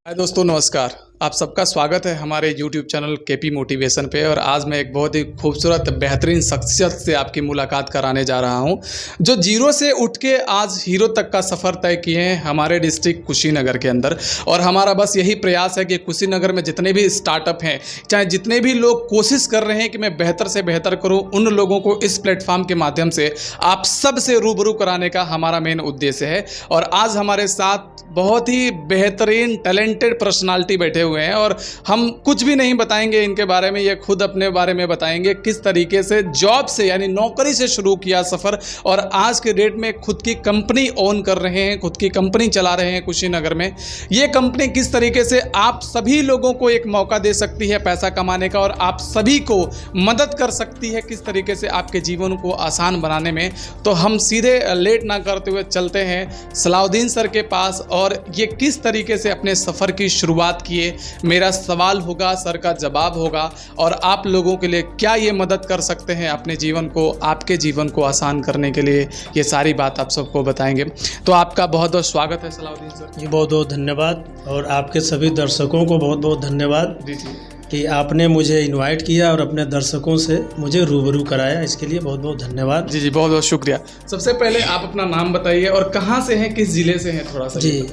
हाय दोस्तों, नमस्कार। आप सबका स्वागत है हमारे YouTube चैनल केपी मोटिवेशन पे। और आज मैं एक बहुत ही खूबसूरत बेहतरीन शख्सियत से आपकी मुलाकात कराने जा रहा हूं, जो जीरो से उठ के आज हीरो तक का सफ़र तय किए हैं हमारे डिस्ट्रिक्ट कुशीनगर के अंदर। और हमारा बस यही प्रयास है कि कुशीनगर में जितने भी स्टार्टअप हैं, चाहे जितने भी लोग कोशिश कर रहे हैं कि मैं बेहतर से बेहतर करूँ, उन लोगों को इस प्लेटफॉर्म के माध्यम से आप सब से रूबरू कराने का हमारा मेन उद्देश्य है। और आज हमारे साथ बहुत ही बेहतरीन टैलेंटेड पर्सनालिटी बैठे हुए हैं और हम कुछ भी नहीं बताएंगे इनके बारे में, ये खुद अपने बारे में बताएंगे किस तरीके से जॉब से यानी नौकरी से शुरू किया सफ़र और आज के डेट में खुद की कंपनी ओन कर रहे हैं, खुद की कंपनी चला रहे हैं कुशीनगर में। ये कंपनी किस तरीके से आप सभी लोगों को एक मौका दे सकती है पैसा कमाने का और आप सभी को मदद कर सकती है किस तरीके से आपके जीवन को आसान बनाने में। तो हम सीधे लेट ना करते हुए चलते हैं सलाउद्दीन सर के पास और ये किस तरीके से अपने सफ़र की शुरुआत किए। मेरा सवाल होगा, सर का जवाब होगा और आप लोगों के लिए क्या ये मदद कर सकते हैं अपने जीवन को, आपके जीवन को आसान करने के लिए, ये सारी बात आप सबको बताएंगे। तो आपका बहुत बहुत स्वागत है सलाउद्दीन सर। जी बहुत बहुत धन्यवाद और आपके सभी दर्शकों को बहुत बहुत धन्यवाद कि आपने मुझे इनवाइट किया और अपने दर्शकों से मुझे रूबरू कराया, इसके लिए बहुत बहुत धन्यवाद। जी बहुत बहुत शुक्रिया। सबसे पहले आप अपना नाम बताइए और कहाँ से हैं, किस ज़िले से हैं, थोड़ा सा। जी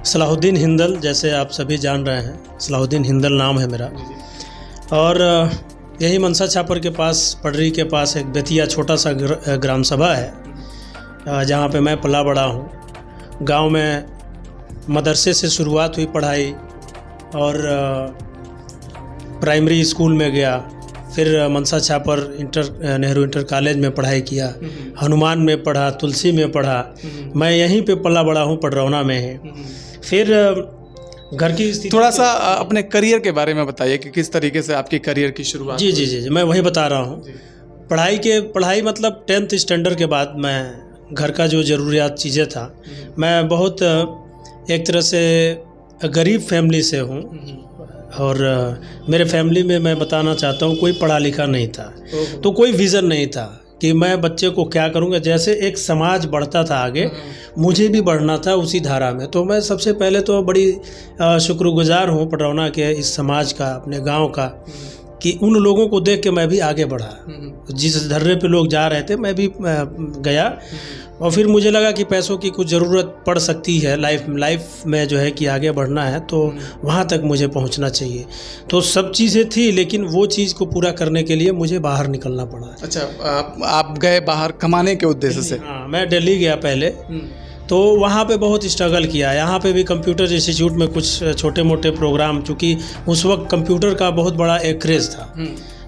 सलाहुद्दीन हिंदल, जैसे आप सभी जान रहे हैं, सलाहुद्दीन हिंदल नाम है मेरा। और यही मनसा छापर के पास, पडरी के पास एक बेतिया छोटा सा ग्राम सभा है जहाँ पे मैं पला बड़ा हूँ। गांव में मदरसे से शुरुआत हुई पढ़ाई और प्राइमरी स्कूल में गया, फिर मनसा छापर नेहरू इंटर कॉलेज में पढ़ाई किया, हनुमान में पढ़ा, तुलसी में पढ़ा। मैं यहीं पे पला बड़ा हूँ, पडरौना में है। फिर घर की स्थिति, थोड़ा सा अपने करियर के बारे में बताइए कि किस तरीके से आपकी करियर की शुरुआत। जी जी जी मैं वही बता रहा हूँ। पढ़ाई मतलब 10th स्टैंडर्ड के बाद मैं घर का जो ज़रूरियात चीज़ें था, मैं बहुत एक तरह से गरीब फैमिली से हूँ और मेरे फैमिली में मैं बताना चाहता हूँ कोई पढ़ा लिखा नहीं था, तो कोई विज़न नहीं था कि मैं बच्चे को क्या करूँगा। जैसे एक समाज बढ़ता था आगे, मुझे भी बढ़ना था उसी धारा में। तो मैं सबसे पहले तो बड़ी शुक्रगुजार हूँ पडरौना के इस समाज का, अपने गांव का, कि उन लोगों को देख के मैं भी आगे बढ़ा। जिस धर्रे पे लोग जा रहे थे मैं भी गया और फिर मुझे लगा कि पैसों की कुछ ज़रूरत पड़ सकती है लाइफ में, जो है कि आगे बढ़ना है तो वहाँ तक मुझे पहुँचना चाहिए। तो सब चीज़ें थी, लेकिन वो चीज़ को पूरा करने के लिए मुझे बाहर निकलना पड़ा। अच्छा, आप गए बाहर कमाने के उद्देश्य से? हाँ, मैं दिल्ली गया पहले, तो वहाँ पे बहुत स्ट्रगल किया। यहाँ पे भी कंप्यूटर इंस्टीट्यूट में कुछ छोटे मोटे प्रोग्राम, चूँकि उस वक्त कंप्यूटर का बहुत बड़ा एक क्रेज़ था,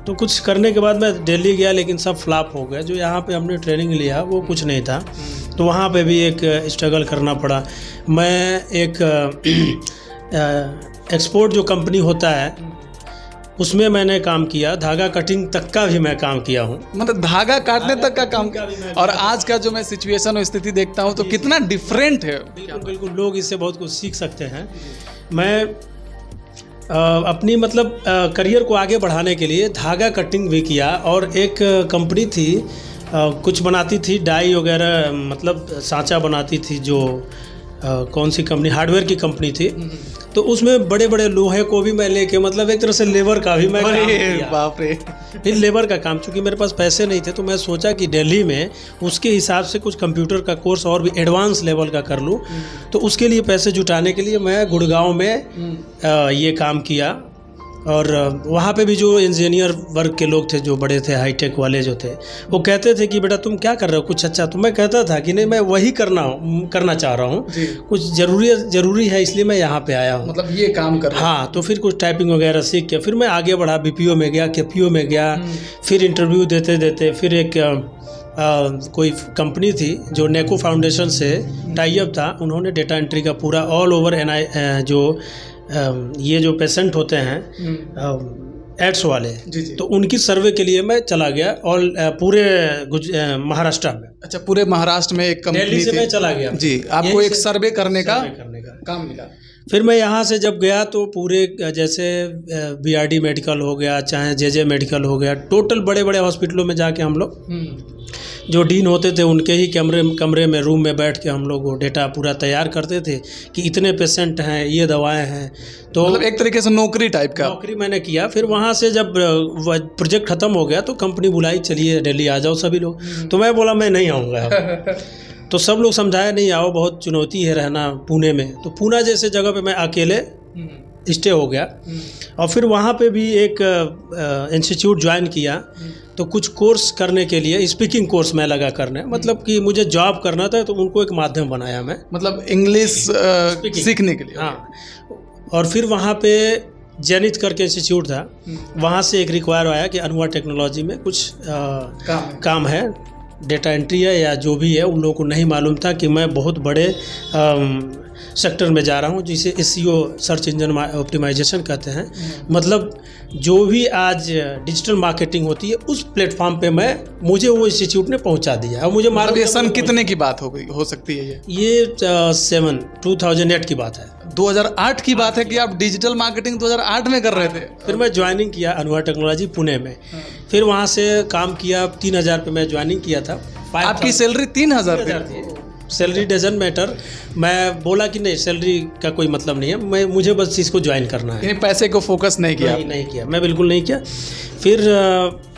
तो कुछ करने के बाद मैं दिल्ली गया, लेकिन सब फ्लॉप हो गया। जो यहाँ पे हमने ट्रेनिंग लिया वो कुछ नहीं था, तो वहाँ पे भी एक स्ट्रगल करना पड़ा। मैं एक एक्सपोर्ट जो कंपनी होता है उसमें मैंने काम किया, धागा कटिंग तक का भी मैं काम किया हूँ। मतलब धागा काटने तक का काम किया। और आज का जो मैं सिचुएशन और स्थिति देखता हूँ तो कितना डिफरेंट है। बिल्कुल लोग इससे बहुत कुछ सीख सकते हैं। मैं अपनी मतलब करियर को आगे बढ़ाने के लिए धागा कटिंग भी किया और एक कंपनी थी, कुछ बनाती थी डाई वगैरह, मतलब सांचा बनाती थी, जो कौन सी कंपनी, हार्डवेयर की कंपनी थी। तो उसमें बड़े बड़े लोहे को भी मैं लेके, मतलब एक तरह से लेबर का भी मैं काम किया। बाप रे। फिर लेबर का काम, चूँकि मेरे पास पैसे नहीं थे तो मैं सोचा कि दिल्ली में उसके हिसाब से कुछ कंप्यूटर का कोर्स और भी एडवांस लेवल का कर लूँ। तो उसके लिए पैसे जुटाने के लिए मैं गुड़गांव में ये काम किया। और वहाँ पे भी जो इंजीनियर वर्ग के लोग थे, जो बड़े थे, हाईटेक वाले जो थे, वो कहते थे कि बेटा तुम क्या कर रहे हो कुछ अच्छा। तो मैं कहता था कि नहीं, मैं वही करना चाह रहा हूँ, कुछ ज़रूरी है, इसलिए मैं यहाँ पे आया हूँ, मतलब ये काम कर रहा हूँ। हाँ, तो फिर कुछ टाइपिंग वगैरह सीख के फिर मैं आगे बढ़ा, BPO में गया, KPO में गया। फिर इंटरव्यू देते देते फिर एक कोई कंपनी थी जो नेको फाउंडेशन से टाई अप था, उन्होंने डेटा एंट्री का पूरा ऑल ओवर जो ये जो पेशेंट होते हैं एड्स वाले, तो उनकी सर्वे के लिए मैं चला गया और पूरे महाराष्ट्र में। अच्छा, पूरे महाराष्ट्र में एक कंपनी दिल्ली से मैं चला गया। जी, आपको एक सर्वे करने का काम मिला। फिर मैं यहाँ से जब गया तो पूरे जैसे बीआरडी मेडिकल हो गया, चाहे जेजे मेडिकल हो गया, टोटल बड़े बड़े हॉस्पिटलों में जाके हम लोग जो डीन होते थे उनके ही कमरे में रूम में बैठ के हम लोग वो डेटा पूरा तैयार करते थे कि इतने पेशेंट हैं, ये दवाएं हैं। तो मतलब एक तरीके से नौकरी टाइप का नौकरी मैंने किया। फिर वहाँ से जब प्रोजेक्ट ख़त्म हो गया तो कंपनी बुलाई, चलिए दिल्ली आ जाओ सभी लोग। तो मैं बोला मैं नहीं आऊँगा। तो सब लोग समझाया नहीं आओ, बहुत चुनौती है रहना पुणे में। तो पूना जैसे जगह पे मैं अकेले स्टे हो गया और फिर वहाँ पे भी एक इंस्टीट्यूट ज्वाइन किया। तो कुछ कोर्स करने के लिए स्पीकिंग कोर्स मैं लगा करने, मतलब कि मुझे जॉब करना था तो उनको एक माध्यम बनाया मैं, मतलब इंग्लिश सीखने के लिए। हाँ। और फिर वहाँ पे जेनिथ करके इंस्टीट्यूट था, वहाँ से एक रिक्वायर आया कि अनुभव टेक्नोलॉजी में कुछ काम है, डेटा एंट्री है या जो भी है। उन लोगों को नहीं मालूम था कि मैं बहुत बड़े सेक्टर में जा रहा हूँ जिसे एसईओ सर्च इंजन ऑप्टिमाइजेशन कहते हैं। मतलब जो भी आज डिजिटल मार्केटिंग होती है उस प्लेटफॉर्म पे मुझे वो इंस्टीट्यूट ने पहुँचा दिया। और मुझे मतलब ये सन कितने की बात हो सकती है ये 2008 की बात है। 2008 की बात है कि आप डिजिटल मार्केटिंग 2008 में कर रहे थे। फिर मैं ज्वाइनिंग किया अनुभव टेक्नोलॉजी पुणे में। फिर वहाँ से काम किया, 3000 पे मैं ज्वाइनिंग किया था। आपकी सैलरी 3000 थी। Salary doesn't matter. मैं बोला कि नहीं, सैलरी का कोई मतलब नहीं है, मुझे बस इसको ज्वाइन करना है। पैसे को फोकस नहीं किया? नहीं किया, मैं बिल्कुल नहीं किया। फिर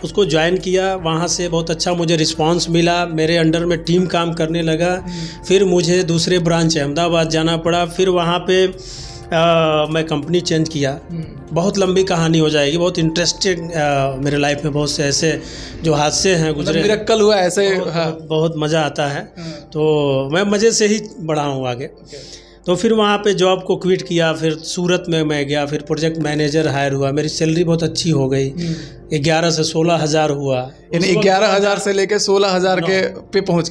उसको ज्वाइन किया, वहाँ से बहुत अच्छा मुझे रिस्पांस मिला, मेरे अंडर में टीम काम करने लगा। फिर मुझे दूसरे ब्रांच अहमदाबाद जाना पड़ा। फिर वहाँ पे मैं कंपनी चेंज किया। बहुत लंबी कहानी हो जाएगी, बहुत इंटरेस्टिंग मेरे लाइफ में बहुत से ऐसे जो हादसे हैं गुजरे, मिरेकल हुआ ऐसे। बहुत मज़ा आता है। तो मैं मज़े से ही बढ़ा हूँ आगे। तो फिर वहाँ पे जॉब को क्विट किया, फिर सूरत में मैं गया, फिर प्रोजेक्ट मैनेजर हायर हुआ, मेरी सैलरी बहुत अच्छी हो गई, 11 से 16,000 हुआ। यानी 11,000 से लेके 16,000 के पे पहुँच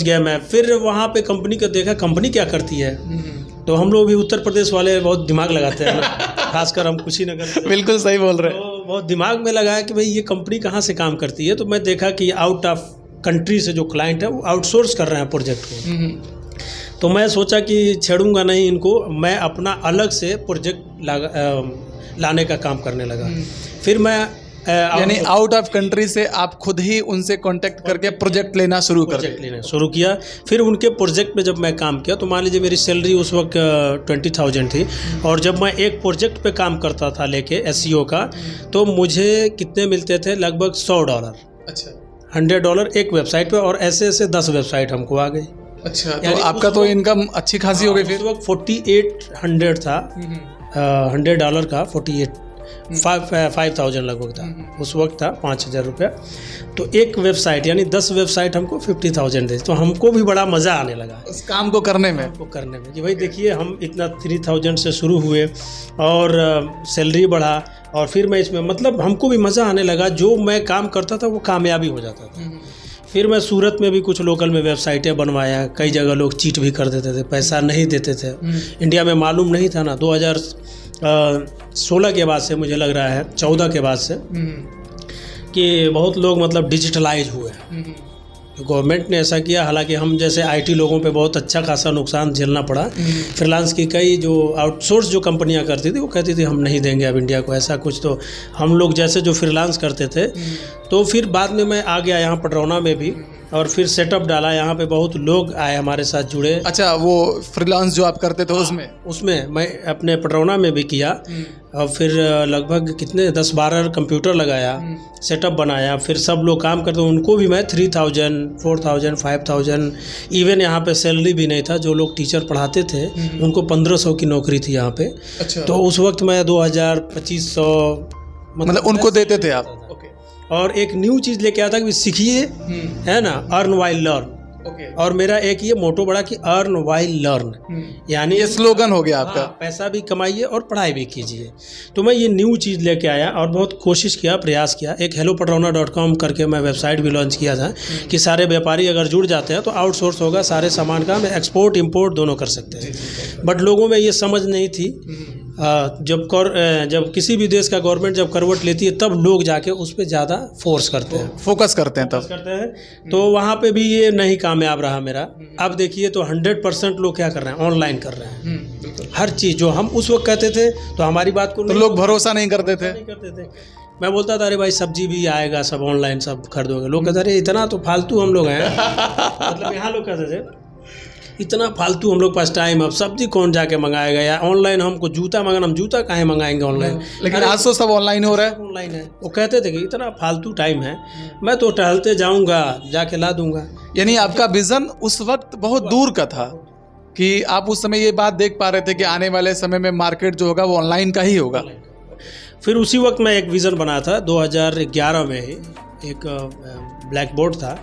गया मैं। फिर वहाँ पे कंपनी को देखा, कंपनी क्या करती है। तो हम लोग भी उत्तर प्रदेश वाले बहुत दिमाग लगाते हैं ना, खासकर हम कुशीनगर। बिल्कुल सही बोल रहे हैं। तो बहुत दिमाग में लगाया कि भाई ये कंपनी कहाँ से काम करती है। तो मैं देखा कि आउट ऑफ कंट्री से जो क्लाइंट है वो आउटसोर्स कर रहे हैं प्रोजेक्ट को। तो मैं सोचा कि छेड़ूंगा नहीं इनको, मैं अपना अलग से प्रोजेक्ट लाने का काम करने लगा। फिर मैं यानी आउट ऑफ कंट्री से आप खुद ही उनसे कांटेक्ट करके प्रोजेक्ट लेना शुरू किया। फिर उनके प्रोजेक्ट में जब मैं काम किया तो मान लीजिए मेरी सैलरी उस वक्त 20,000 थी। और जब मैं एक प्रोजेक्ट पे काम करता था लेके एसईओ का, तो मुझे कितने मिलते थे, लगभग $100। अच्छा, $100 एक वेबसाइट पे, और ऐसे ऐसे 10 वेबसाइट हमको आ गई। अच्छा, तो आपका तो इनकम अच्छी खासी हो गई। फिर उस वक्त 4800 था, $100 का 5,000 लगभग था उस वक्त, था 5,000 रुपया। तो एक वेबसाइट यानी 10 वेबसाइट हमको 50,000 दे। तो हमको भी बड़ा मज़ा आने लगा उस काम को करने में कि भाई देखिए हम इतना 3,000 से शुरू हुए और सैलरी बढ़ा, और फिर मैं इसमें मतलब हमको भी मज़ा आने लगा। जो मैं काम करता था वो कामयाबी हो जाता था। फिर मैं सूरत में भी कुछ लोकल में वेबसाइटें बनवाया। कई जगह लोग चीट भी कर देते थे, पैसा नहीं देते थे। इंडिया में मालूम नहीं था ना। 2016 के बाद से, मुझे लग रहा है 14 के बाद से, कि बहुत लोग मतलब डिजिटलाइज हुए। गवर्नमेंट ने ऐसा किया, हालांकि हम जैसे आईटी लोगों पे बहुत अच्छा खासा नुकसान झेलना पड़ा। फ्रीलांस की कई जो आउटसोर्स जो कंपनियां करती थी वो कहती थी हम नहीं देंगे अब इंडिया को ऐसा कुछ। तो हम लोग जैसे जो फ्रीलांस करते थे, तो फिर बाद में मैं आ गया यहाँ पटरौना में भी, और फिर सेटअप डाला। यहाँ पे बहुत लोग आए हमारे साथ जुड़े। अच्छा, वो फ्रीलांस जो आप करते थे उसमें मैं अपने पटरौना में भी किया। और फिर लगभग कितने 10-12 कंप्यूटर लगाया, सेटअप बनाया। फिर सब लोग काम करते, उनको भी मैं 3,000, 4,000, 5,000, इवन यहाँ पे सैलरी भी नहीं था। जो लोग टीचर पढ़ाते थे उनको 1,500 की नौकरी थी यहाँ पे। अच्छा। तो उस वक्त मैं 2,000, 2,500 मतलब उनको देते थे आप। और एक न्यू चीज़ लेके आता कि सीखिए, है ना, अर्न वाइल लर्न। और मेरा एक ये मोटो बड़ा कि अर्न वाइल लर्न, यानी ये स्लोगन हो गया आपका। पैसा भी कमाइए और पढ़ाई भी कीजिए। तो मैं ये न्यू चीज़ लेके आया और बहुत कोशिश किया, प्रयास किया। एक hellopadrona.com करके मैं वेबसाइट भी लॉन्च किया था कि सारे व्यापारी अगर जुड़ जाते हैं तो आउटसोर्स होगा, सारे सामान का हम एक्सपोर्ट इम्पोर्ट दोनों कर सकते हैं। बट लोगों में ये समझ नहीं थी। जब किसी भी देश का गवर्नमेंट जब करवट लेती है तब लोग जाके उस पर ज़्यादा फोर्स करते हैं, फोकस करते हैं। तो वहाँ पे भी ये नहीं कामयाब रहा मेरा। अब देखिए तो 100% लोग क्या कर रहे हैं, ऑनलाइन कर रहे हैं। हर चीज़ जो हम उस वक्त कहते थे तो हमारी बात को तो लोग भरोसा नहीं करते थे। नहीं करते थे। मैं बोलता था अरे भाई सब्जी भी आएगा, सब ऑनलाइन सब खरीदोगे। लोग कहते अरे इतना तो फालतू हम लोग हैं मतलब यहाँ लोग कहते थे इतना फालतू हम लोग पास टाइम, अब सब्जी कौन जाके मंगाएगा, या ऑनलाइन हमको जूता मंगाना, हम जूता काहे मंगाएंगे ऑनलाइन। लेकिन आज तो सब ऑनलाइन हो रहा है। ऑनलाइन है। वो कहते थे कि इतना फालतू टाइम है, मैं तो टहलते जाऊंगा जाके ला दूंगा। यानी आपका विजन उस वक्त बहुत दूर का था कि आप उस समय ये बात देख पा रहे थे कि आने वाले समय में मार्केट जो होगा वो ऑनलाइन का ही होगा। फिर उसी वक्त मैं एक विज़न बना था 2011 में ही, एक ब्लैक बोर्ड था।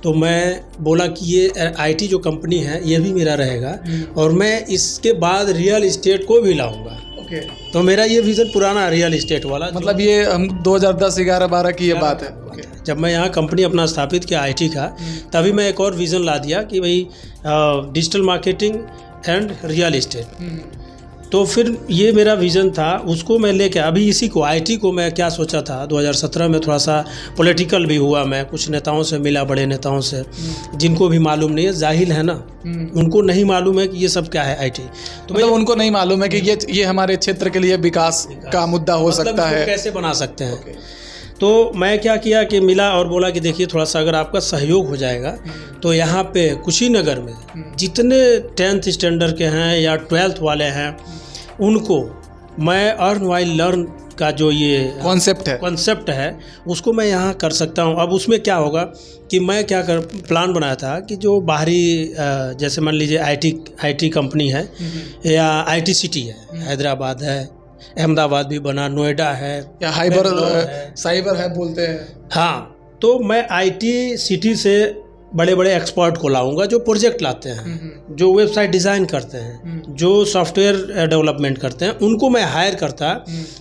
तो मैं बोला कि ये आईटी जो कंपनी है ये भी मेरा रहेगा और मैं इसके बाद रियल इस्टेट को भी लाऊंगा। ओके। तो मेरा ये विज़न पुराना रियल इस्टेट वाला, मतलब ये हम 2010, 11, 12 की ये बात है। जब मैं यहाँ कंपनी अपना स्थापित किया आईटी का, तभी मैं एक और विज़न ला दिया कि भाई digital marketing and real estate. तो फिर ये मेरा विज़न था, उसको मैं लेके अभी इसी को आईटी को मैं क्या सोचा था 2017 में थोड़ा सा पॉलिटिकल भी हुआ, मैं कुछ नेताओं से मिला, बड़े नेताओं से, जिनको भी मालूम नहीं है, जाहिल है ना, उनको नहीं मालूम है कि ये सब क्या है आईटी। तो मतलब उनको नहीं मालूम है कि ये हमारे क्षेत्र के लिए विकास का मुद्दा हो सकता है, कैसे बना सकते हैं। तो मैं क्या किया कि मिला और बोला कि देखिए थोड़ा सा अगर आपका सहयोग हो जाएगा तो यहाँ पे कुशीनगर में जितने 10th स्टैंडर्ड के हैं या 12th वाले हैं उनको मैं अर्न व्हाइल लर्न का जो ये कॉन्सेप्ट है उसको मैं यहाँ कर सकता हूँ। अब उसमें क्या होगा कि मैं क्या प्लान बनाया था कि जो बाहरी जैसे मान लीजिए आईटी कंपनी है या आईटी सिटी है, हैदराबाद है, अहमदाबाद भी बना, नोएडा है या साइबर है बोलते हैं। हाँ, तो मैं आईटी सिटी से बड़े बड़े एक्सपर्ट को लाऊंगा जो प्रोजेक्ट लाते हैं, जो वेबसाइट डिज़ाइन करते हैं, जो सॉफ्टवेयर डेवलपमेंट करते हैं, उनको मैं हायर करता।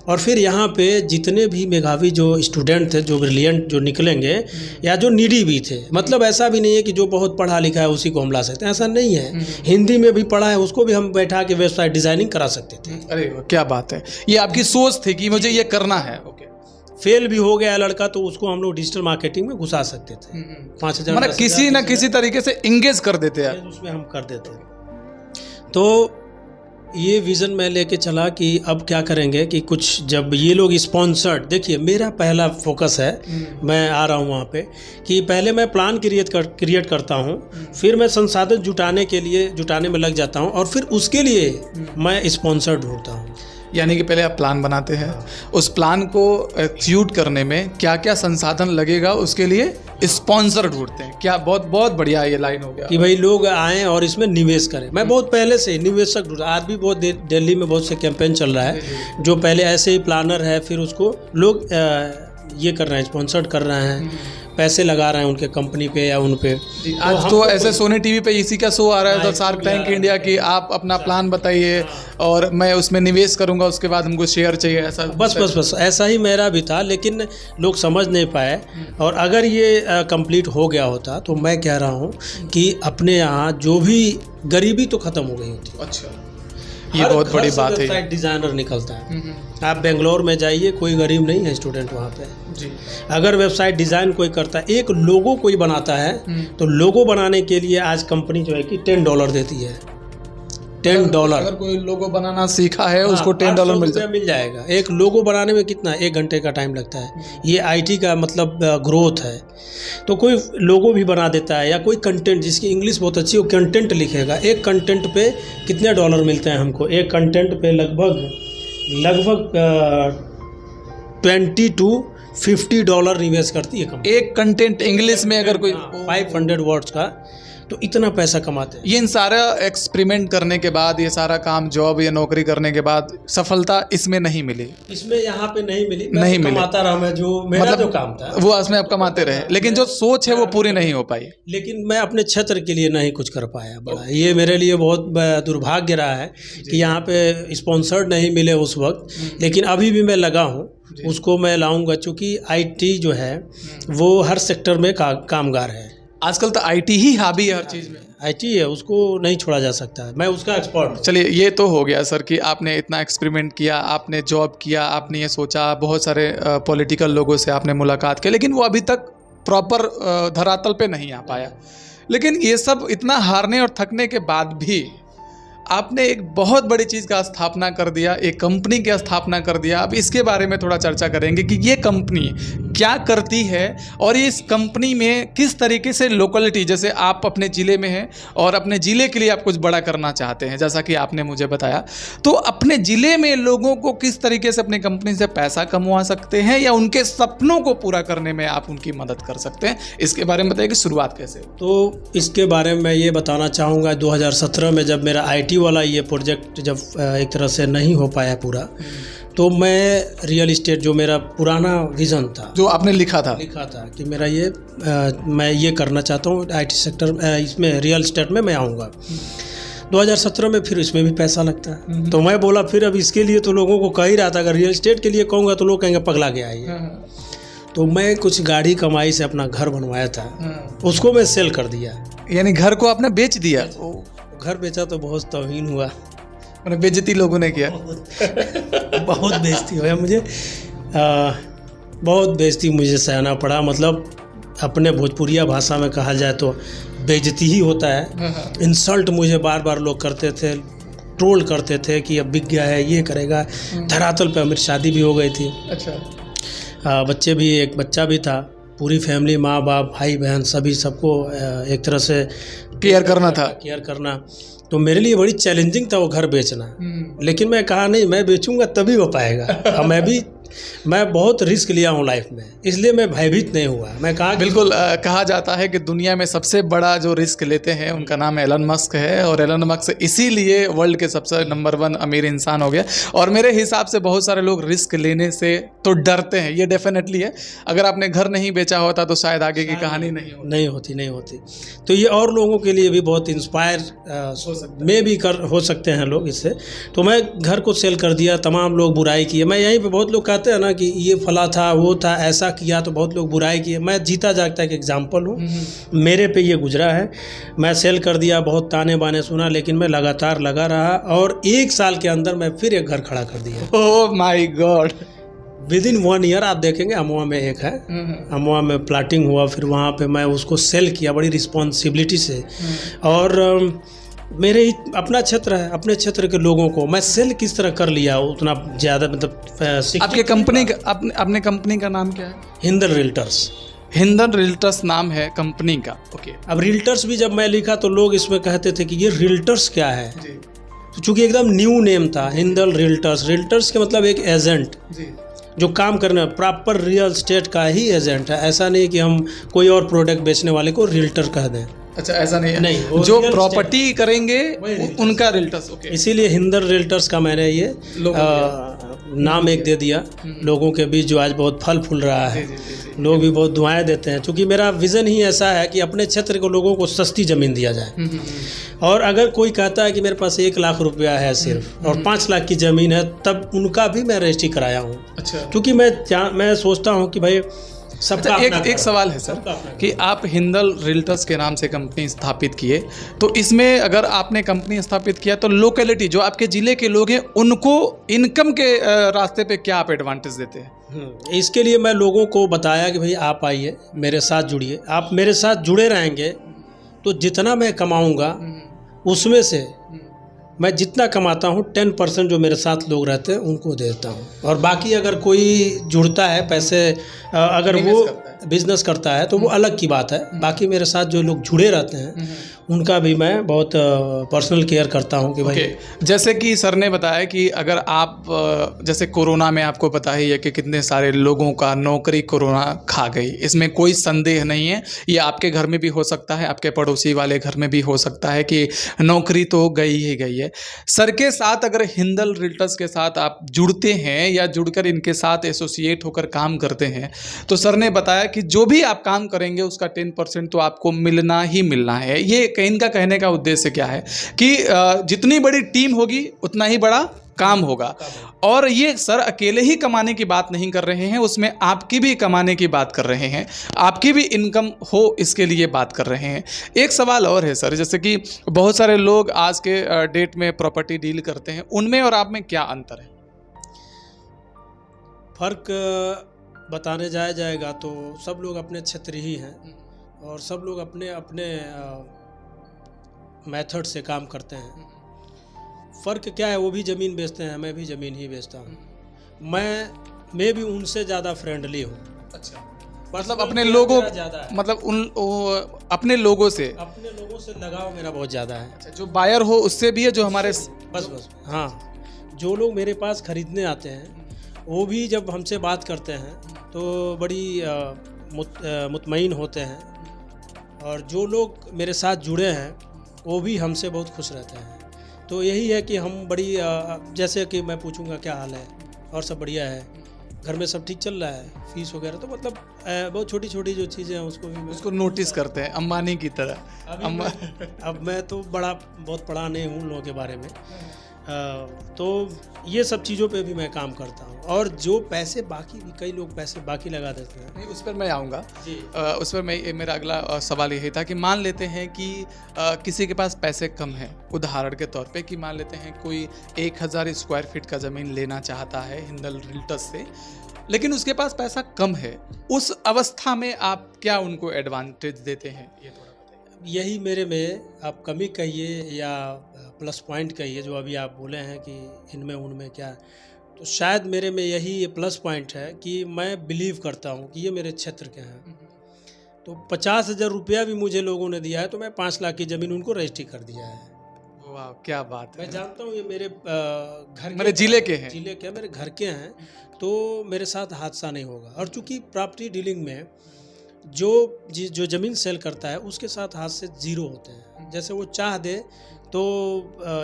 और फिर यहाँ पे जितने भी मेधावी जो स्टूडेंट थे, जो ब्रिलियंट जो निकलेंगे या जो नीडी भी थे, मतलब ऐसा भी नहीं है कि जो बहुत पढ़ा लिखा है उसी को हम ला सकते हैं, ऐसा नहीं है। हिंदी में भी पढ़ा है उसको भी हम बैठा के वेबसाइट डिज़ाइनिंग करा सकते थे। अरे क्या बात है, ये आपकी सोच थी कि मुझे ये करना है। फेल भी हो गया लड़का तो उसको हम लोग डिजिटल मार्केटिंग में घुसा सकते थे। 5,000 मतलब किसी न किसी तरीके से इंगेज कर देते हैं, उसमें हम कर देते हैं। तो ये विज़न मैं लेके चला कि अब क्या करेंगे कि कुछ जब ये लोग स्पॉन्सर्ड, देखिए मेरा पहला फोकस है, मैं आ रहा हूँ वहाँ पे कि पहले मैं प्लान क्रिएट करता हूँ, फिर मैं संसाधन जुटाने में लग जाता हूँ और फिर उसके लिए मैं स्पॉन्सर ढूंढता हूँ। यानी कि पहले आप प्लान बनाते हैं, उस प्लान को एक्जीक्यूट करने में क्या क्या संसाधन लगेगा उसके लिए स्पॉन्सर ढूंढते हैं। क्या बहुत बहुत बढ़िया ये लाइन हो गया कि भाई लोग आएँ और इसमें निवेश करें। मैं बहुत पहले से निवेशक ढूंढ, आज भी बहुत दिल्ली में बहुत से कैंपेन चल रहा है, जो पहले ऐसे ही प्लानर है, फिर उसको लोग ये कर रहे हैं, स्पॉन्सर्ड कर रहे हैं, पैसे लगा रहे हैं उनके कंपनी पे या उन पे। आज तो ऐसे सोनी टीवी पे इसी का शो आ रहा है, तो शार्क टैंक इंडिया की, आप अपना प्लान बताइए और मैं उसमें निवेश करूंगा, उसके बाद हमको शेयर चाहिए, ऐसा बस ऐसा ही मेरा भी था, लेकिन लोग समझ नहीं पाए। और अगर ये कंप्लीट हो गया होता तो मैं कह रहा हूँ कि अपने यहाँ जो भी गरीबी तो ख़त्म हो गई होती। अच्छा, ये बहुत बड़ी बात है। वेबसाइट डिज़ाइनर निकलता है, आप बेंगलोर में जाइए, कोई गरीब नहीं है स्टूडेंट वहाँ पे जी। अगर वेबसाइट डिज़ाइन कोई करता है, एक लोगो कोई बनाता है, तो लोगो बनाने के लिए आज कंपनी जो है कि $10 देती है। $10 अगर कोई लोगो बनाना सीखा है उसको $10 मिल जाएगा। एक लोगो बनाने में कितना 1 घंटे का टाइम लगता है। ये आईटी का मतलब ग्रोथ है। तो कोई लोगो भी बना देता है या कोई कंटेंट, जिसकी इंग्लिश बहुत अच्छी हो, कंटेंट लिखेगा। एक कंटेंट पे कितने डॉलर मिलते हैं हमको? एक कंटेंट पे लगभग $20 to $50 निवेश करती है कंपनी। एक कंटेंट इंग्लिश में अगर कोई 500 वर्ड्स का, तो इतना पैसा कमाते हैं। ये इन सारा एक्सपेरिमेंट करने के बाद, ये सारा काम जॉब या नौकरी करने के बाद सफलता इसमें नहीं मिली, इसमें यहाँ पे नहीं मिली, नहीं मिली। कमाता रहा मैं, जो मेरा मतलब जो काम था वो उसमें आप कमाते रहे, लेकिन जो सोच है वो पूरी नहीं हो पाई। लेकिन मैं अपने क्षेत्र के लिए नहीं कुछ कर पाया बड़ा। ये मेरे लिए बहुत दुर्भाग्य रहा है कि यहाँ पे स्पॉन्सर्ड नहीं मिले उस वक्त। लेकिन अभी भी मैं लगा हूँ, उसको मैं लाऊंगा, चूँकि आईटी जो है वो हर सेक्टर में कामगार है। आजकल तो आईटी ही हावी है हर चीज़ में, आईटी है, उसको नहीं छोड़ा जा सकता है। मैं उसका एक्सपर्ट। चलिए, ये तो हो गया सर कि आपने इतना एक्सपेरिमेंट किया, आपने जॉब किया, आपने ये सोचा, बहुत सारे पॉलिटिकल लोगों से आपने मुलाकात की, लेकिन वो अभी तक प्रॉपर धरातल पे नहीं आ पाया। लेकिन ये सब इतना हारने और थकने के बाद भी आपने एक बहुत बड़ी चीज़ का स्थापना कर दिया, एक कंपनी की स्थापना कर दिया। अब इसके बारे में थोड़ा चर्चा करेंगे कि ये कंपनी क्या करती है और इस कंपनी में किस तरीके से लोकलिटी, जैसे आप अपने ज़िले में हैं और अपने ज़िले के लिए आप कुछ बड़ा करना चाहते हैं, जैसा कि आपने मुझे बताया, तो अपने ज़िले में लोगों को किस तरीके से अपनी कंपनी से पैसा कमवा सकते हैं या उनके सपनों को पूरा करने में आप उनकी मदद कर सकते हैं, इसके बारे में बताइए कि शुरुआत कैसे हो। तो इसके बारे में मैं ये बताना चाहूँगा, 2017 में जब मेरा आईटी वाला ये प्रोजेक्ट जब एक तरह से नहीं हो पाया पूरा, तो मैं रियल इस्टेट, जो मेरा पुराना विज़न था, जो आपने लिखा था कि मेरा ये मैं ये करना चाहता हूँ आईटी सेक्टर, इसमें रियल इस्टेट में मैं आऊँगा। 2017 में फिर इसमें भी पैसा लगता है, तो मैं बोला फिर अब इसके लिए तो लोगों को कह ही रहा था, अगर रियल इस्टेट के लिए कहूँगा तो लोग कहेंगे पगला गया है। तो मैं कुछ गाड़ी कमाई से अपना घर बनवाया था, उसको मैं सेल कर दिया। यानी घर को आपने बेच दिया? घर बेचा तो बहुत तौहीन हुआ, मैंने बेइज्जती लोगों ने किया। बहुत बेइज्जती हुआ मुझे, बहुत बेइज्जती मुझे सहना पड़ा। मतलब अपने भोजपुरिया भाषा में कहा जाए तो बेइज्जती ही होता है। इंसल्ट मुझे बार बार लोग करते थे, ट्रोल करते थे कि अब बिक गया है, ये करेगा। धरातल पे मेरी शादी भी हो गई थी। अच्छा। बच्चे भी, एक बच्चा भी था, पूरी फैमिली, माँ बाप भाई बहन सभी, सबको एक तरह से केयर करना था। केयर करना, तो मेरे लिए बड़ी चैलेंजिंग था वो घर बेचना। लेकिन मैं कहा नहीं, मैं बेचूंगा तभी हो पाएगा। अब मैं बहुत रिस्क लिया हूँ लाइफ में, इसलिए मैं भयभीत नहीं हुआ। मैं कहा बिल्कुल, कहा जाता है कि दुनिया में सबसे बड़ा जो रिस्क लेते हैं उनका नाम एलन मस्क है, और एलन मस्क इसीलिए वर्ल्ड के सबसे नंबर 1 अमीर इंसान हो गया। और मेरे हिसाब से बहुत सारे लोग रिस्क लेने से तो डरते हैं, ये डेफिनेटली है। अगर आपने घर नहीं बेचा होता तो शायद आगे की कहानी नहीं होती। तो ये और लोगों के लिए भी बहुत इंस्पायर में भी हो सकते हैं लोग इससे। तो मैं घर को सेल कर दिया, तमाम लोग बुराई किए। मैं यहीं पे, बहुत लोग कहते हैं ना कि ये फला था, वो था, ऐसा किया, तो बहुत लोग बुराई किए। मैं जीता जागता एक एग्जाम्पल हूँ, मेरे पे ये गुजरा है। मैं सेल कर दिया, बहुत ताने बाने सुना, लेकिन मैं लगातार लगा रहा और 1 साल के अंदर मैं फिर एक घर खड़ा कर दिया। Oh my God! Within 1 year आप देखेंगे, अमवा में एक है, अमवा में प्लाटिंग हुआ, फिर वहाँ पे मैं उसको सेल किया बड़ी रिस्पॉन्सिबिलिटी से। और मेरे अपना क्षेत्र है, अपने क्षेत्र के लोगों को मैं सेल किस तरह कर लिया उतना ज़्यादा। मतलब आपके कंपनी का, अपने कंपनी का नाम क्या है? हिंदल रियल्टर्स। हिंदल रियल्टर्स नाम है कंपनी का। ओके। अब रियल्टर्स भी जब मैं लिखा तो लोग इसमें कहते थे कि ये रियल्टर्स क्या है, जी। तो चूँकि एकदम न्यू नेम था हिंदल रियल्टर्स। रियल्टर्स के मतलब एक एजेंट जी, जो काम करने, प्रॉपर रियल स्टेट का ही एजेंट है। ऐसा नहीं कि हम कोई और प्रोडक्ट बेचने वाले को रियल्टर कह दें। अच्छा, ऐसा नहीं है। नहीं, जो प्रॉपर्टी करेंगे उनका रियल्टर्स। ओके। इसीलिए हिंदल रियल्टर्स का मैंने ये नाम एक दे दिया लोगों के बीच, जो आज बहुत फल फूल रहा है। लोग भी बहुत दुआएं देते हैं, क्योंकि मेरा विज़न ही ऐसा है कि अपने क्षेत्र के लोगों को सस्ती ज़मीन दिया जाए। और अगर कोई कहता है कि मेरे पास 1 लाख रुपया है सिर्फ और 5 लाख की ज़मीन है, तब उनका भी मैं रजिस्ट्री कराया हूँ। अच्छा। क्योंकि मैं सोचता हूँ कि भाई सबका एक सवाल है सर, कि आप हिंदल रियल्टर्स के नाम से कंपनी स्थापित किए, तो इसमें अगर आपने कंपनी स्थापित किया तो लोकेलिटी, जो आपके ज़िले के लोग हैं, उनको इनकम के रास्ते पे क्या आप एडवांटेज देते हैं? इसके लिए मैं लोगों को बताया कि भाई आप आइए, मेरे साथ जुड़िए। आप मेरे साथ जुड़े रहेंगे तो जितना मैं कमाऊँगा उसमें से मैं जितना कमाता हूँ 10% जो मेरे साथ लोग रहते हैं उनको देता हूँ। और बाकी अगर कोई जुड़ता है पैसे, अगर वो बिजनेस करता है तो वो अलग की बात है। बाकी मेरे साथ जो लोग जुड़े रहते हैं उनका भी मैं बहुत पर्सनल केयर करता हूं कि भाई जैसे कि सर ने बताया कि अगर आप जैसे कोरोना में आपको पता ही है कि कितने सारे लोगों का नौकरी कोरोना खा गई, इसमें कोई संदेह नहीं है। ये आपके घर में भी हो सकता है, आपके पड़ोसी वाले घर में भी हो सकता है कि नौकरी तो गई ही गई है। सर के साथ अगर हिंदल रियल्टर्स के साथ आप जुड़ते हैं या जुड़कर इनके साथ एसोसिएट होकर काम करते हैं, तो सर ने बताया कि जो भी आप काम करेंगे उसका 10% तो आपको मिलना ही मिलना है। ये इनका कहने का उद्देश्य क्या है कि जितनी बड़ी टीम होगी उतना ही बड़ा काम होगा। और ये सर अकेले ही कमाने की बात नहीं कर रहे हैं, उसमें आपकी भी कमाने की बात कर रहे हैं, आपकी भी इनकम हो इसके लिए बात कर रहे हैं। एक सवाल और है सर, जैसे कि बहुत सारे लोग आज के डेट में प्रॉपर्टी डील करते हैं, उनमें और आप में क्या अंतर है? फर्क बताने जाएगा तो सब लोग अपने क्षेत्र ही हैं और सब लोग अपने अपने मेथड से काम करते हैं। फ़र्क क्या है, वो भी ज़मीन बेचते हैं, मैं भी ज़मीन ही बेचता हूँ। मैं भी उनसे ज़्यादा फ्रेंडली हूँ। अच्छा, मतलब पर्सनल अपने केयर लोगों मेरा ज़्यादा है। मतलब अपने लोगों से, अपने लोगों से लगाव मेरा बहुत ज़्यादा है। अच्छा, जो बायर हो उससे भी है, जो हमारे बस हाँ, जो लोग मेरे पास खरीदने आते हैं वो भी जब हमसे बात करते हैं तो बड़ी मुतमईन होते हैं, और जो लोग मेरे साथ जुड़े हैं वो भी हमसे बहुत खुश रहते हैं। तो यही है कि हम बड़ी जैसे कि मैं पूछूंगा क्या हाल है, और सब बढ़िया है, घर में सब ठीक चल रहा है, फीस वगैरह, तो मतलब बहुत छोटी छोटी जो चीज़ें हैं उसको भी उसको नोटिस करते हैं, अंबानी की तरह। अब मैं तो बहुत पढ़ा नहीं हूँ उन लोगों के बारे में, तो ये सब चीज़ों पे भी मैं काम करता हूँ। और जो पैसे बाकी भी, कई लोग पैसे बाकी लगा देते हैं। नहीं, उस पर मैं आऊँगा जी। उस पर मेरा अगला सवाल यही था कि मान लेते हैं कि किसी के पास पैसे कम हैं, उदाहरण के तौर पे कि मान लेते हैं कोई 1000 स्क्वायर फीट का ज़मीन लेना चाहता है हिंदल रिल्टर्स से, लेकिन उसके पास पैसा कम है, उस अवस्था में आप क्या उनको एडवांटेज देते हैं, ये थोड़ा बताइए। यही मेरे में आप कमी कहिए या प्लस पॉइंट कहिए, जो अभी आप बोले हैं कि इनमें उनमें क्या, तो शायद मेरे में यही प्लस पॉइंट है कि मैं बिलीव करता हूँ कि ये मेरे क्षेत्र के हैं। तो 50,000 रुपया भी मुझे लोगों ने दिया है तो मैं 5 लाख की ज़मीन उनको रजिस्ट्री कर दिया है। वाह, क्या बात मैं है। जानता हूँ ये मेरे घर मेरे जिले के हैं। जिले के, मेरे घर के हैं, तो मेरे साथ हादसा नहीं होगा। और चूंकि प्रॉपर्टी डीलिंग में जो ज़मीन सेल करता है उसके साथ हादसे ज़ीरो होते हैं। जैसे वो चाह दे तो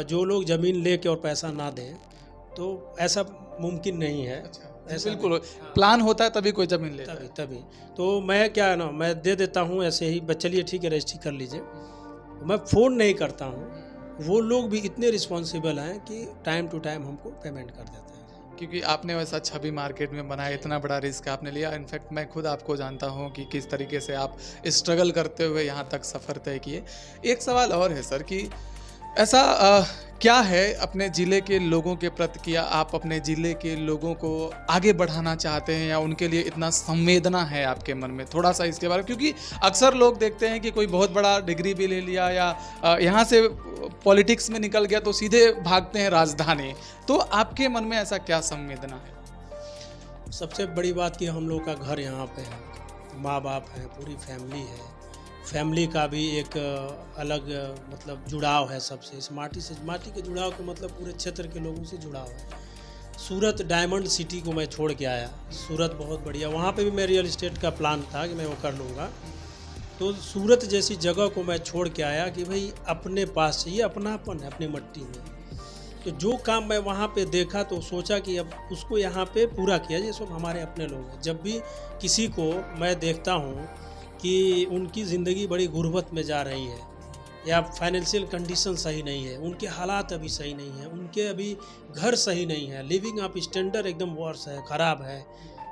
जो लोग ज़मीन ले के और पैसा ना दें, तो ऐसा मुमकिन नहीं है। ऐसा बिल्कुल, प्लान होता है तभी कोई ज़मीन लेता है। तभी तो मैं क्या है ना, मैं दे देता हूँ ऐसे ही, चलिए ठीक है रजिस्ट्री कर लीजिए, मैं फ़ोन नहीं करता हूँ। वो लोग भी इतने रिस्पॉन्सिबल हैं कि टाइम टू टाइम हमको पेमेंट कर देते हैं। क्योंकि आपने वैसा छवि मार्केट में बनाया, इतना बड़ा रिस्क आपने लिया। इनफैक्ट मैं खुद आपको जानता हूँ कि किस तरीके से आप स्ट्रगल करते हुए यहाँ तक सफ़र तय किए। एक सवाल और है सर कि ऐसा क्या है अपने ज़िले के लोगों के प्रति, किया आप अपने ज़िले के लोगों को आगे बढ़ाना चाहते हैं या उनके लिए इतना संवेदना है आपके मन में, थोड़ा सा इसके बारे में। क्योंकि अक्सर लोग देखते हैं कि कोई बहुत बड़ा डिग्री भी ले लिया या यहाँ से पॉलिटिक्स में निकल गया तो सीधे भागते हैं राजधानी, तो आपके मन में ऐसा क्या संवेदना है? सबसे बड़ी बात कि हम लोग का घर यहाँ पे है, माँ बाप है, पूरी फैमिली है। फैमिली का भी एक अलग मतलब जुड़ाव है सबसे, इस माटी से, माटी के जुड़ाव का मतलब पूरे क्षेत्र के लोगों से जुड़ाव है। सूरत डायमंड सिटी को मैं छोड़ के आया, सूरत बहुत बढ़िया, वहाँ पे भी मैं रियल इस्टेट का प्लान था कि मैं वो कर लूँगा। तो सूरत जैसी जगह को मैं छोड़ के आया कि भाई अपने पास चाहिए, अपनापन है अपनी मट्टी में। तो जो काम मैं वहाँ पे देखा तो सोचा कि अब उसको यहाँ पे पूरा किया जाए, सब हमारे अपने लोग हैं। जब भी किसी को मैं देखता हूँ कि उनकी ज़िंदगी बड़ी गुर्बत में जा रही है या फाइनेंशियल कंडीशन सही नहीं है, उनके हालात अभी सही नहीं है, उनके अभी घर सही नहीं है, लिविंग ऑफ स्टैंडर्ड एकदम वर्स है, ख़राब है,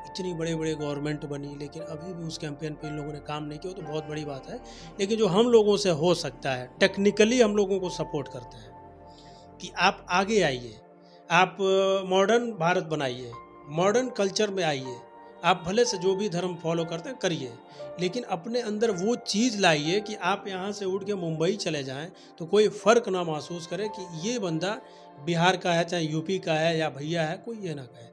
इतनी बड़े बड़े गवर्नमेंट बनी लेकिन अभी भी उस कैंपेन पे इन लोगों ने काम नहीं किया, तो बहुत बड़ी बात है। लेकिन जो हम लोगों से हो सकता है, टेक्निकली हम लोगों को सपोर्ट करते हैं कि आप आगे आइए, आप मॉडर्न भारत बनाइए, मॉडर्न कल्चर में आइए, आप भले से जो भी धर्म फॉलो करते हैं करिए, लेकिन अपने अंदर वो चीज़ लाइए कि आप यहाँ से उठ के मुंबई चले जाएं तो कोई फ़र्क ना महसूस करे कि ये बंदा बिहार का है, चाहे यूपी का है या भैया है, कोई ये ना कहे।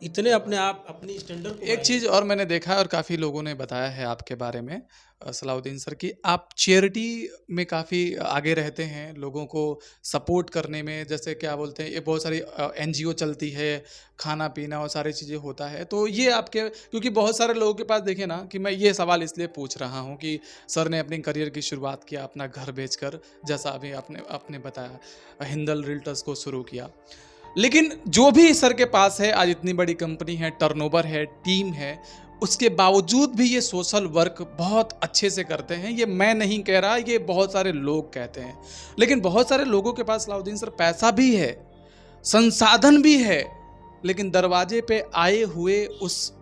इतने अपने आप अपनी स्टैंडर्ड को। एक चीज़ और मैंने देखा है और काफ़ी लोगों ने बताया है आपके बारे में सलाउद्दीन सर कि आप चैरिटी में काफ़ी आगे रहते हैं, लोगों को सपोर्ट करने में। जैसे क्या बोलते हैं, ये बहुत सारी एनजीओ चलती है, खाना पीना और सारी चीज़ें होता है, तो ये आपके, क्योंकि बहुत सारे लोगों के पास देखिए ना, कि मैं ये सवाल इसलिए पूछ रहा हूँ कि सर ने अपनी करियर की शुरुआत किया अपना घर बेचकर, जैसा अभी आपने बताया हिंदल रिल्टर्स को शुरू किया, लेकिन जो भी सर के पास है आज, इतनी बड़ी कंपनी है, टर्नओवर है, टीम है, उसके बावजूद भी ये सोशल वर्क बहुत अच्छे से करते हैं। ये मैं नहीं कह रहा, ये बहुत सारे लोग कहते हैं। लेकिन बहुत सारे लोगों के पास सलाउद्दीन सर पैसा भी है, संसाधन भी है, लेकिन दरवाजे पे आए हुए उस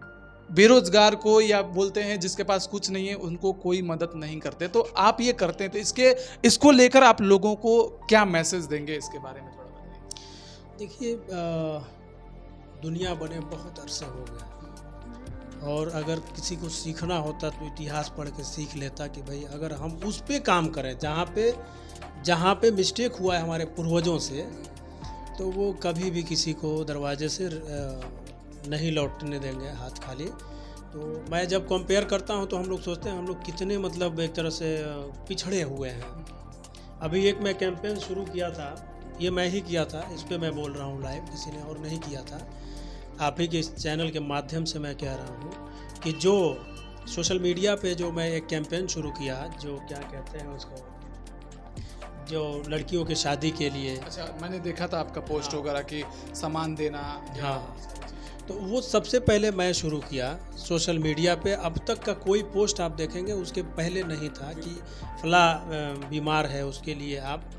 बेरोजगार को, या बोलते हैं जिसके पास कुछ नहीं है, उनको कोई मदद नहीं करते। तो आप ये करते हैं, तो इसको लेकर आप लोगों को क्या मैसेज देंगे, इसके बारे में थोड़ा बताइए। देखिए, दुनिया बने बहुत अरसे हो गया, और अगर किसी को सीखना होता तो इतिहास पढ़ के सीख लेता कि भाई अगर हम उस पे काम करें जहाँ पे मिस्टेक हुआ है हमारे पूर्वजों से, तो वो कभी भी किसी को दरवाजे से नहीं लौटने देंगे हाथ खाली। तो मैं जब कंपेयर करता हूँ तो हम लोग सोचते हैं हम लोग कितने मतलब एक तरह से पिछड़े हुए हैं। अभी एक मैं कैंपेन शुरू किया था, ये मैं ही किया था, इस पे मैं बोल रहा हूँ लाइव, किसी ने और नहीं किया था। आप ही के इस चैनल के माध्यम से मैं कह रहा हूँ कि जो सोशल मीडिया पे जो मैं एक कैंपेन शुरू किया, जो क्या कहते हैं उसको, जो लड़कियों के शादी के लिए। अच्छा, मैंने देखा था आपका पोस्ट वगैरह कि सामान देना। हाँ, तो वो सबसे पहले मैं शुरू किया सोशल मीडिया पे। अब तक का कोई पोस्ट आप देखेंगे उसके पहले नहीं था कि फला बीमार है, उसके लिए आप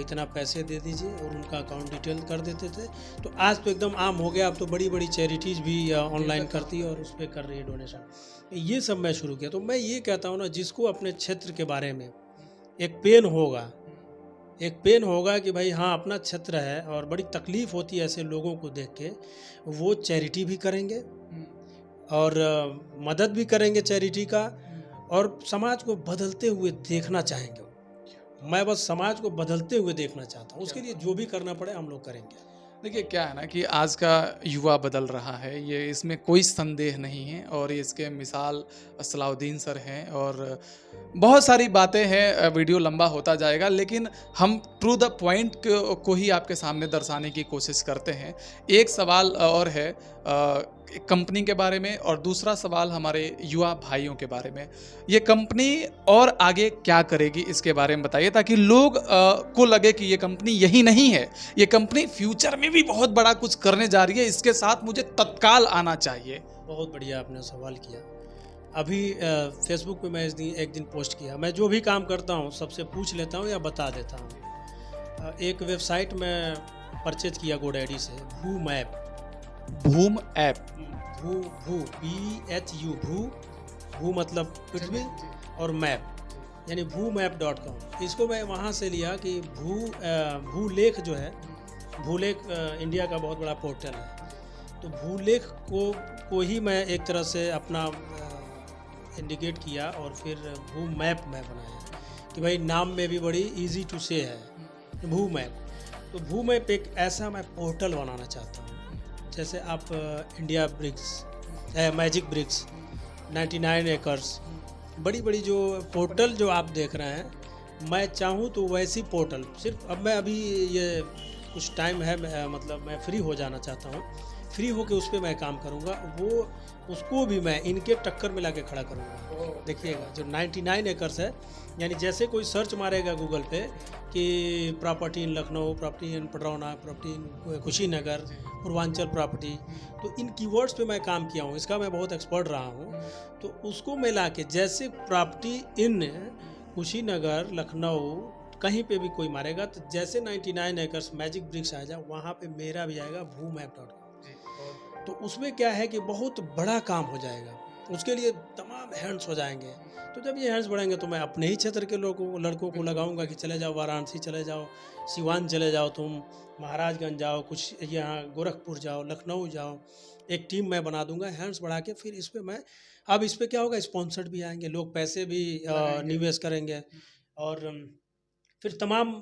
इतना पैसे दे दीजिए, और उनका अकाउंट डिटेल कर देते थे। तो आज तो एकदम आम हो गया, अब तो बड़ी बड़ी चैरिटीज़ भी ऑनलाइन करती है और उस पर कर रही है डोनेशन। ये सब मैं शुरू किया। तो मैं ये कहता हूँ ना, जिसको अपने क्षेत्र के बारे में एक पेन होगा कि भाई हाँ अपना क्षेत्र है, और बड़ी तकलीफ़ होती है ऐसे लोगों को देख के, वो चैरिटी भी करेंगे और मदद भी करेंगे चैरिटी का, और समाज को बदलते हुए देखना चाहेंगे। मैं बस समाज को बदलते हुए देखना चाहता हूँ, उसके लिए जो भी करना पड़े हम लोग करेंगे। देखिए क्या है ना कि आज का युवा बदल रहा है, ये इसमें कोई संदेह नहीं है, और इसके मिसाल सलाउद्दीन सर हैं, और बहुत सारी बातें हैं, वीडियो लंबा होता जाएगा, लेकिन हम टू द पॉइंट को ही आपके सामने दर्शाने की कोशिश करते हैं। एक सवाल और है कंपनी के बारे में, और दूसरा सवाल हमारे युवा भाइयों के बारे में। ये कंपनी और आगे क्या करेगी इसके बारे में बताइए, ताकि लोग को लगे कि ये कंपनी यही नहीं है, ये कंपनी फ्यूचर में भी बहुत बड़ा कुछ करने जा रही है, इसके साथ मुझे तत्काल आना चाहिए। बहुत बढ़िया आपने सवाल किया। अभी फेसबुक पे मैं एक दिन पोस्ट किया, मैं जो भी काम करता हूँ सबसे पूछ लेता हूँ या बता देता हूँ। एक वेबसाइट में परचेज किया GoDaddy से, भूम ऐप। भूम ऐप, भू BHU, भू मतलब पृथ्वी, और मैप यानी भूमैप.com। इसको मैं वहाँ से लिया कि भूलेख जो है, भूलेख इंडिया का बहुत बड़ा पोर्टल है। तो भूलेख को ही मैं एक तरह से अपना इंडिकेट किया, और फिर भूमैप मैं बनाया कि भाई नाम में भी बड़ी इजी टू से है भूमैप। तो भूमैप एक ऐसा मैं पोर्टल बनाना चाहता हूँ, जैसे आप India Bricks, Magic Bricks, 99 acres, बड़ी बड़ी जो पोर्टल जो आप देख रहे हैं, मैं चाहूँ तो वैसी पोर्टल सिर्फ, अब मैं अभी ये कुछ टाइम है, मतलब मैं फ्री हो जाना चाहता हूँ, फ्री होके उस पर मैं काम करूँगा, वो उसको भी मैं इनके टक्कर में लाके खड़ा करूँगा। देखिएगा जो 99 एकर्स है, यानी जैसे कोई सर्च मारेगा गूगल पे कि property in Lucknow, property in Padrauna, property in Kushinagar, Purvanchal property, तो इन कीवर्ड्स पे मैं काम किया हूँ, इसका मैं बहुत एक्सपर्ट रहा हूँ। तो उसको मैं लाके जैसे प्रॉपर्टी इन कुशीनगर, लखनऊ, कहीं पे भी कोई मारेगा तो जैसे 99 एकर्स मैजिक ब्रिक्स आ जाए, वहाँ पे मेरा भी आएगा भूमैप.com। तो उसमें क्या है कि बहुत बड़ा काम हो जाएगा, उसके लिए तमाम हैंड्स हो जाएंगे। तो जब ये हैंड्स बढ़ेंगे तो मैं अपने ही क्षेत्र के लड़कों को लगाऊंगा कि चले जाओ वाराणसी, चले जाओ सिवान, चले जाओ तुम महाराजगंज जाओ, कुछ यहाँ गोरखपुर जाओ, लखनऊ जाओ, एक टीम मैं बना दूंगा हैंड्स बढ़ा के। फिर इस पर मैं, अब इस पर क्या होगा, स्पॉन्सर्ड भी आएंगे, लोग पैसे भी निवेश करेंगे, और फिर तमाम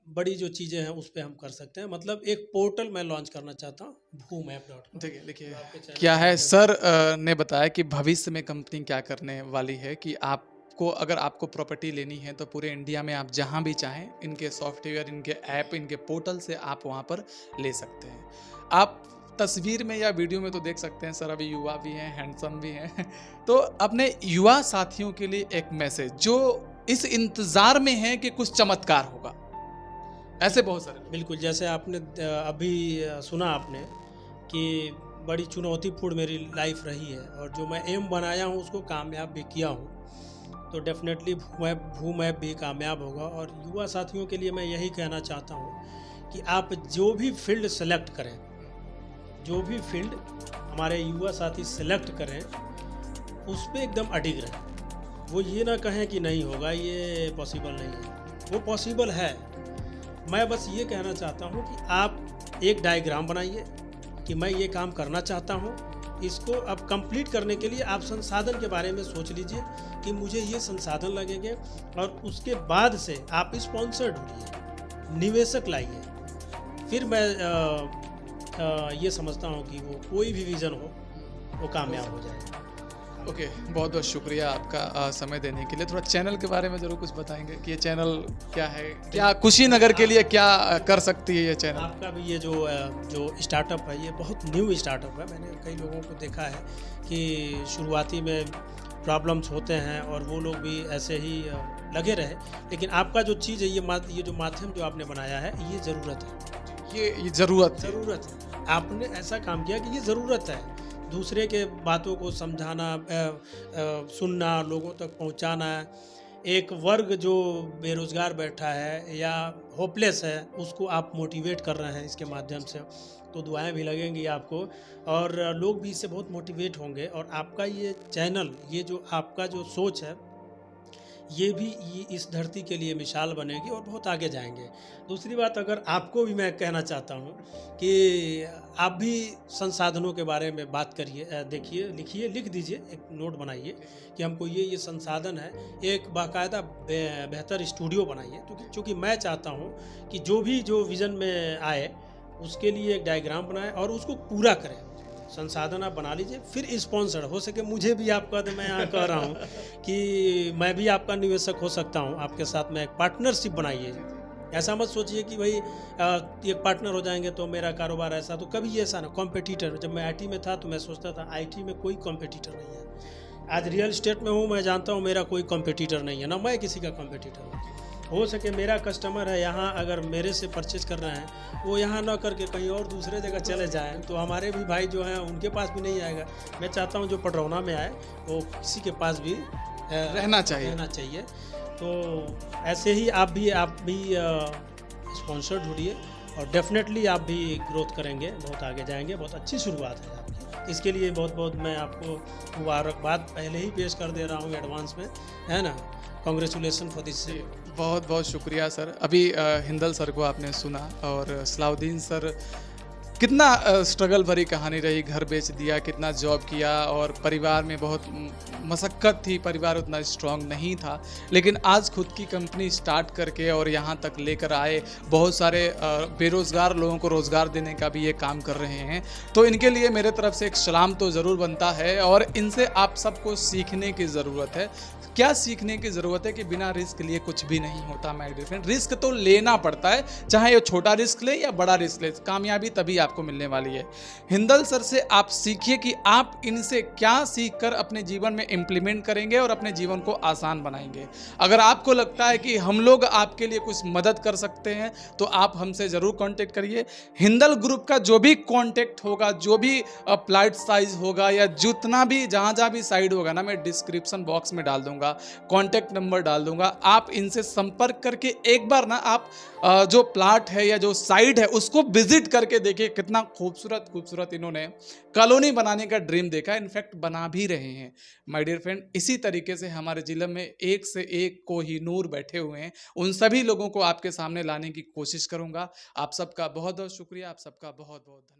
बड़ी जो चीज़ें हैं उस पर हम कर सकते हैं। मतलब एक पोर्टल मैं लॉन्च करना चाहता हूँ, भूमैप.com। देखिए क्या है, सर ने बताया कि भविष्य में कंपनी क्या करने वाली है कि आपको, अगर आपको प्रॉपर्टी लेनी है तो पूरे इंडिया में आप जहाँ भी चाहें, इनके सॉफ्टवेयर, इनके ऐप, इनके पोर्टल से आप वहाँ पर ले सकते हैं। आप तस्वीर में या वीडियो में तो देख सकते हैं सर, अभी युवा भी हैं, हैंडसम भी हैं, तो अपने युवा साथियों के लिए एक मैसेज, जो इस इंतज़ार में है कि कुछ चमत्कार होगा, ऐसे बहुत सारे। बिल्कुल, जैसे आपने अभी सुना आपने कि बड़ी चुनौतीपूर्ण मेरी लाइफ रही है, और जो मैं एम बनाया हूँ उसको कामयाब भी किया हूँ, तो डेफिनेटली भूमैप भी कामयाब होगा। और युवा साथियों के लिए मैं यही कहना चाहता हूँ कि आप जो भी फील्ड सेलेक्ट करें, जो भी फील्ड हमारे युवा साथी सेलेक्ट करें, उस पर एकदम अडिग रहें। वो ये ना कहें कि नहीं होगा, ये पॉसिबल नहीं है, वो पॉसिबल है। मैं बस ये कहना चाहता हूँ कि आप एक डायग्राम बनाइए कि मैं ये काम करना चाहता हूँ, इसको अब कंप्लीट करने के लिए आप संसाधन के बारे में सोच लीजिए कि मुझे ये संसाधन लगेंगे, और उसके बाद से आप स्पॉन्सर्ड होइए, निवेशक लाइए, फिर मैं ये समझता हूँ कि वो कोई भी विज़न हो वो कामयाब हो जाएगा। ओके, बहुत बहुत शुक्रिया आपका समय देने के लिए। थोड़ा चैनल के बारे में ज़रूर कुछ बताएंगे कि ये चैनल क्या है, क्या कुशीनगर के लिए क्या कर सकती है ये चैनल? आपका भी ये जो स्टार्टअप है ये बहुत न्यू स्टार्टअप है। मैंने कई लोगों को देखा है कि शुरुआती में प्रॉब्लम्स होते हैं और वो लोग भी ऐसे ही लगे रहे, लेकिन आपका जो चीज़ है ये जो माध्यम जो आपने बनाया है ये ज़रूरत है। ये ज़रूरत है। ज़रूरत है, आपने ऐसा काम किया कि ये ज़रूरत है। दूसरे के बातों को समझाना, सुनना, लोगों तक पहुंचाना। एक वर्ग जो बेरोज़गार बैठा है या होपलेस है उसको आप मोटिवेट कर रहे हैं इसके माध्यम से, तो दुआएं भी लगेंगी आपको और लोग भी इससे बहुत मोटिवेट होंगे। और आपका ये चैनल, ये जो आपका जो सोच है ये भी इस धरती के लिए मिसाल बनेगी और बहुत आगे जाएंगे। दूसरी बात, अगर आपको भी मैं कहना चाहता हूँ कि आप भी संसाधनों के बारे में बात करिए, देखिए, लिखिए, लिख दीजिए, एक नोट बनाइए कि हमको ये संसाधन है, एक बाकायदा बेहतर स्टूडियो बनाइए। क्योंकि मैं चाहता हूँ कि जो विज़न में आए उसके लिए एक डायग्राम बनाए और उसको पूरा करें। संसाधन आप बना लीजिए, फिर स्पॉन्सर हो सके मुझे भी आपका, तो मैं यहाँ कह रहा हूँ कि मैं भी आपका निवेशक हो सकता हूँ, आपके साथ में एक पार्टनरशिप बनाइए। ऐसा मत सोचिए कि भाई एक पार्टनर हो जाएंगे तो मेरा कारोबार ऐसा, तो कभी ऐसा ना। कॉम्पिटिटर, जब मैं आईटी में था तो मैं सोचता था आईटी में कोई कॉम्पिटिटर नहीं है। आज रियल एस्टेट में हूँ, मैं जानता हूँ मेरा कोई कॉम्पिटिटर नहीं है, ना मैं किसी का कॉम्पिटिटर हूँ। हो सके मेरा कस्टमर है यहाँ, अगर मेरे से परचेज कर रहे हैं वो यहाँ ना करके कहीं और दूसरे जगह चले जाएं, तो हमारे भी भाई जो हैं उनके पास भी नहीं आएगा। मैं चाहता हूँ जो पडरौना में आए वो किसी के पास भी रहना चाहिए। तो ऐसे ही आप भी स्पॉन्सर ढूंढिए और डेफिनेटली आप भी ग्रोथ करेंगे, बहुत आगे जाएंगे। बहुत अच्छी शुरुआत है आपकी, इसके लिए बहुत बहुत मैं आपको मुबारकबाद पहले ही पेश कर दे रहा हूँ एडवांस में, है ना। Congratulation for this. बहुत बहुत शुक्रिया सर। अभी हिंदल सर को आपने सुना और सलाउद्दीन सर, कितना स्ट्रगल भरी कहानी रही, घर बेच दिया, कितना जॉब किया और परिवार में बहुत मशक्क़त थी, परिवार उतना स्ट्रांग नहीं था, लेकिन आज खुद की कंपनी स्टार्ट करके और यहाँ तक लेकर आए, बहुत सारे बेरोज़गार लोगों को रोज़गार देने का भी ये काम कर रहे हैं। तो इनके लिए मेरे तरफ से एक सलाम तो ज़रूर बनता है और इनसे आप सबको सीखने की ज़रूरत है। क्या सीखने की ज़रूरत है कि बिना रिस्क लिए कुछ भी नहीं होता माय डियर फ्रेंड। रिस्क तो लेना पड़ता है, चाहे ये छोटा रिस्क ले या बड़ा रिस्क ले, कामयाबी तभी आपको मिलने वाली है। हिंदल सर से आप सीखिए कि आप इनसे क्या सीखकर अपने जीवन में इम्प्लीमेंट करेंगे और अपने जीवन को आसान बनाएंगे। अगर आपको लगता है कि हम लोग आपके लिए कुछ मदद कर सकते हैं तो आप हमसे ज़रूर कॉन्टेक्ट करिए। हिंदल ग्रुप का जो भी कॉन्टेक्ट होगा, जो भी प्लाट साइज होगा या जितना भी जहाँ भी साइड होगा ना, मैं डिस्क्रिप्शन बॉक्स में डाल दूंगा, कॉन्टैक्ट नंबर डाल दूंगा। आप इनसे संपर्क करके एक बार ना आप जो प्लाट है या जो साइड है उसको विजिट करके देखिए। कितना खूबसूरत इन्होंने कॉलोनी बनाने का ड्रीम देखा है, इनफैक्ट बना भी रहे हैं माय डियर फ्रेंड। इसी तरीके से हमारे जिले में एक से एक कोहिनूर बैठे हुए हैं, उन सभी लोगों को आपके सामने लाने की कोशिश करूंगा। आप सबका बहुत बहुत शुक्रिया, आप सबका बहुत बहुत धन्यवाद।